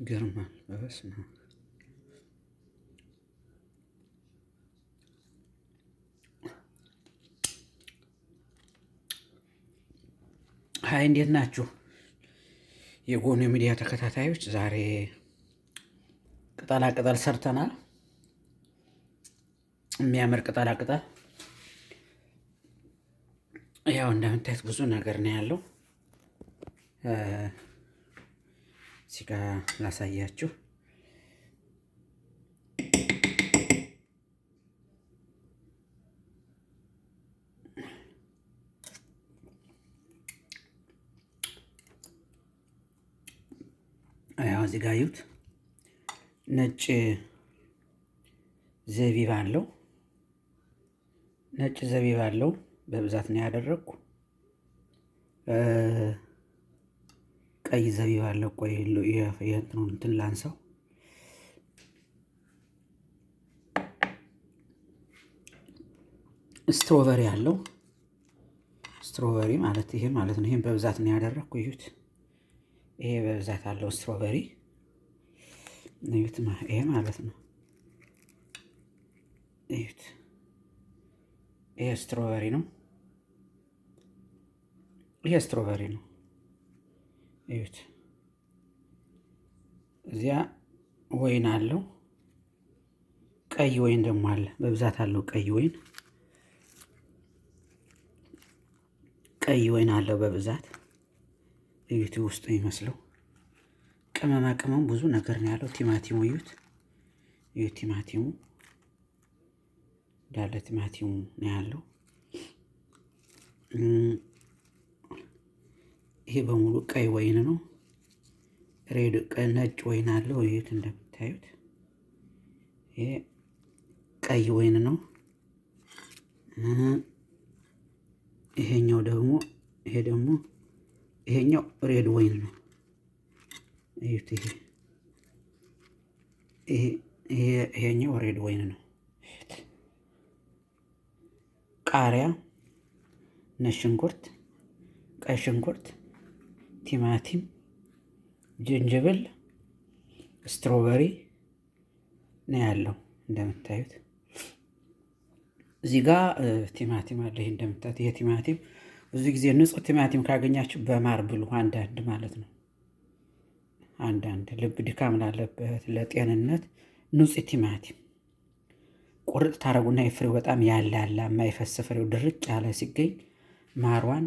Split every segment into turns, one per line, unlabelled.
ይገርማል። በስመ አብ። ሀይ እንዴት ናችሁ? የጎኑ ሚዲያ ተከታታዮች ዛሬ ቅጠላ ቅጠል ሰርተናል። የሚያምር ቅጠላ ቅጠል ያው እንደምታዩት ብዙ ነገር ነው ያለው። እዚህ ጋ ላሳያችሁ። ያው እዚህ ጋ እዩት። ነጭ ዘቢብ አለው። ነጭ ዘቢብ አለው። በብዛት ነው ያደረግኩ። ቀይ ዘቢብ አለው። ቆይ የእንትኑን እንትን ላንሳው። ስትሮበሪ አለው። ስትሮበሪ ማለት ይሄ ማለት ነው። ይሄን በብዛት ነው ያደረግኩ። እዩት። ይሄ በብዛት አለው ስትሮበሪ። እዩት። ይሄ ማለት ነው። እዩት። ይሄ ስትሮበሪ ነው። ይሄ ስትሮበሪ ነው። እዩት። እዚያ ወይን አለው። ቀይ ወይን ደግሞ አለ። በብዛት አለው ቀይ ወይን። ቀይ ወይን አለው በብዛት። እዩት። ውስጡ የሚመስለው ቅመማ ቅመም ብዙ ነገር ነው ያለው። ቲማቲሙ እዩት። እዩት። ቲማቲሙ እንዳለ ቲማቲሙ ነው ያለው። ይሄ በሙሉ ቀይ ወይን ነው። ነጭ ወይን አለው። እዩት እንደምታዩት። ይሄ ቀይ ወይን ነው። ይሄኛው ሬድ ወይን ነው። እዩት። ይሄኛው ሬድ ወይን ነው። ቃሪያ፣ ነጭ ሽንኩርት፣ ቀይ ሽንኩርት፣ ቲማቲም፣ ዝንጅብል፣ ስትሮበሪ ነው ያለው እንደምታዩት። እዚህ ጋር ቲማቲም አለ። ይሄ እንደምታዩት። ይሄ ቲማቲም ብዙ ጊዜ ንጹህ ቲማቲም ካገኛችሁ በማር ብሉ። አንዳንድ ማለት ነው። አንዳንድ ልብ ድካም ላለበት ለጤንነት ንጹህ ቲማቲም ቁርጥ ታረጉና የፍሬው በጣም ያላላ የማይፈስ ፍሬው ድርቅ ያለ ሲገኝ ማሯን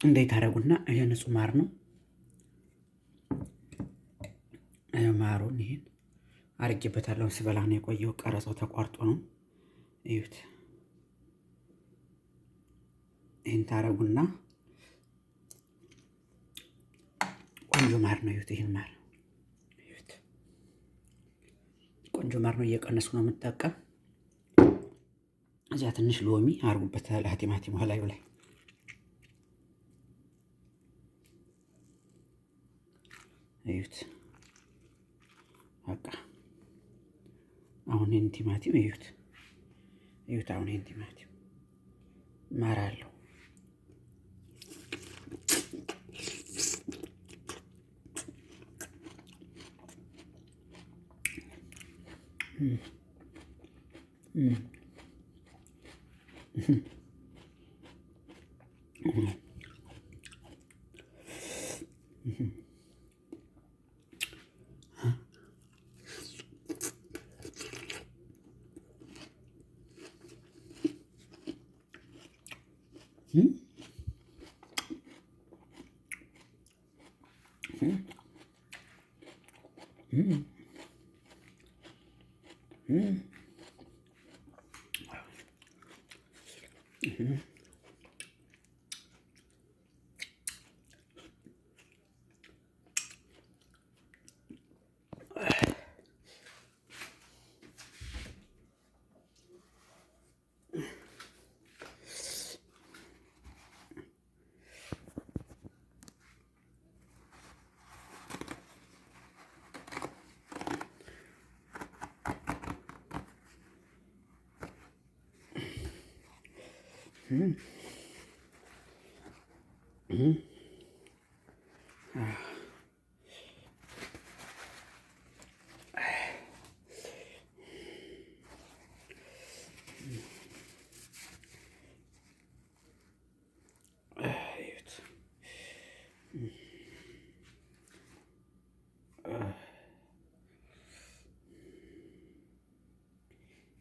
እንዴት ታረጉና ይሄ ንጹህ ማር ነው። ማሩን ይሄን አርጌበታለሁ። ስበላ ነው የቆየው። ቀረጻው ተቋርጦ ነው። እዩት። ይሄን ታረጉና ቆንጆ ማር ነው። እዩት። ይሄን ማር እዩት። ቆንጆ ማር ነው። እየቀነስኩ ነው የምጠቀም። እዚያ ትንሽ ሎሚ አርጉበት ቲማቲሙ ላዩ ላይ። እዩት። በቃ አሁን ይሄን ቲማቲም እዩት። እዩት። አሁን ይሄን ቲማቲም ማር አለው።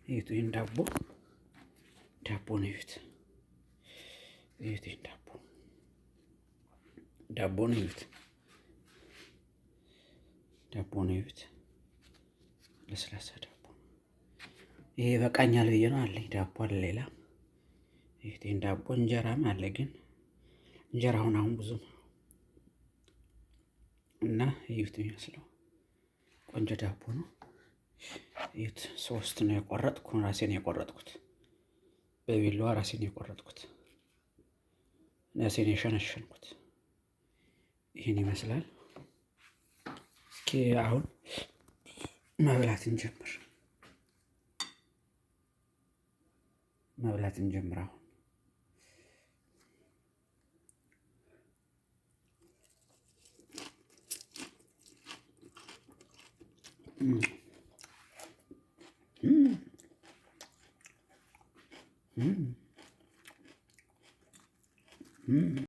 እዩት ይህን ዳቦ ነው። እዩት ይህን ዳቦ ነው። እዩት ዳቦ ነው። እዩት ለስላሳ ዳቦ። ይሄ በቃኛል ብዬ ነው አለኝ። ዳቦ አለ ሌላ። እዩት ይህን ዳቦ። እንጀራም አለ ግን እንጀራውን አሁን ብዙም እና እዩት የሚመስለው ቆንጆ ዳቦ ነው። እዩት 3 ነው የቆረጥኩ፣ ራሴን የቆረጥኩት በቢላዋ ራሴን የቆረጥኩት፣ ራሴን የሸነሸንኩት ይህን ይመስላል። እስኪ አሁን መብላት እንጀምር አሁን